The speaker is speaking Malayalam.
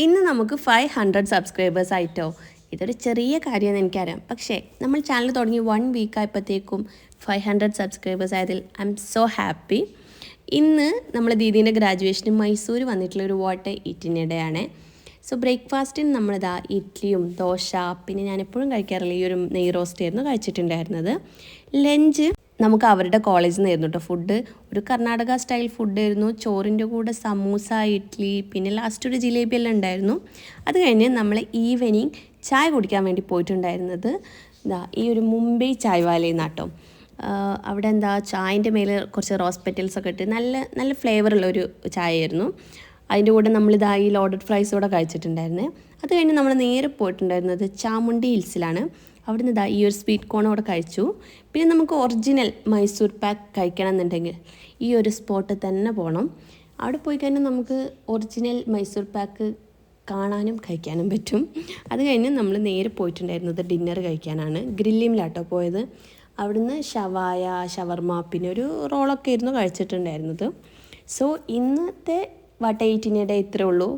ഇന്ന് നമുക്ക് 500 സബ്സ്ക്രൈബേഴ്സ് ആയിട്ടോ. ഇതൊരു ചെറിയ കാര്യമെന്ന് എനിക്കറിയാം, പക്ഷേ നമ്മൾ ചാനൽ തുടങ്ങി 1 വീക്ക് ആയപ്പോഴത്തേക്കും 500 സബ്സ്ക്രൈബേഴ്സ് ആയതിൽ ഐ എം സോ ഹാപ്പി. ഇന്ന് നമ്മൾ ദീദീൻ്റെ ഗ്രാജുവേഷന് മൈസൂർ വന്നിട്ടുള്ള ഒരു വാട്ട് ഈറ്റിനിടെയാണ്. സോ ബ്രേക്ക്ഫാസ്റ്റിന് നമ്മളിതാ ഇഡ്ഡലിയും ദോശ, പിന്നെ ഞാൻ എപ്പോഴും കഴിക്കാറില്ല ഈ ഒരു നെയ് റോസ്റ്റ് ആയിരുന്നു കഴിച്ചിട്ടുണ്ടായിരുന്നത്. ലഞ്ച് നമുക്ക് അവരുടെ കോളേജിൽ നിന്നായിരുന്നു കേട്ടോ ഫുഡ്. ഒരു കർണാടക സ്റ്റൈൽ ഫുഡായിരുന്നു. ചോറിൻ്റെ കൂടെ സമൂസ, ഇഡ്ഡലി, പിന്നെ ലാസ്റ്റ് ഒരു ജിലേബി എല്ലാം ഉണ്ടായിരുന്നു. അത് കഴിഞ്ഞ് നമ്മൾ ഈവനിങ് ചായ കുടിക്കാൻ വേണ്ടി പോയിട്ടുണ്ടായിരുന്നത് ഈ ഒരു മുംബൈ ചായ് വാലയിൽ നിന്നാട്ടോ. അവിടെ ചായൻ്റെ മേലെ കുറച്ച് റോസ് പെറ്റൽസ് ഒക്കെ ഇട്ട് നല്ല നല്ല ഫ്ലേവറുള്ളൊരു ചായയായിരുന്നു. അതിൻ്റെ കൂടെ ഈ ലോഡഡ് ഫ്രൈസ് കൂടെ കഴിച്ചിട്ടുണ്ടായിരുന്നേ. അത് കഴിഞ്ഞ് നമ്മൾ നേരെ പോയിട്ടുണ്ടായിരുന്നത് ചാമുണ്ഡി ഹിൽസിലാണ്. അവിടുന്ന് ഈ ഒരു സ്വീറ്റ് കോൺ അവിടെ കഴിച്ചു. പിന്നെ നമുക്ക് ഒറിജിനൽ മൈസൂർ പാക്ക് കഴിക്കണം എന്നുണ്ടെങ്കിൽ ഈ ഒരു സ്പോട്ടിൽ തന്നെ പോകണം. അവിടെ പോയി കഴിഞ്ഞാൽ നമുക്ക് ഒറിജിനൽ മൈസൂർ പാക്ക് കാണാനും കഴിക്കാനും പറ്റും. അത് കഴിഞ്ഞ് നമ്മൾ നേരെ പോയിട്ടുണ്ടായിരുന്നത് ഡിന്നർ കഴിക്കാനാണ്. ഗ്രില്ലിമിലാട്ടോ പോയത്. അവിടുന്ന് ഷവായ, ഷവർമ, പിന്നെ ഒരു റോളൊക്കെ ആയിരുന്നു കഴിച്ചിട്ടുണ്ടായിരുന്നത്. സോ ഇന്നത്തെ വാട്ട് ഈറ്റിനിടെ ഇത്രേ ഉള്ളൂ.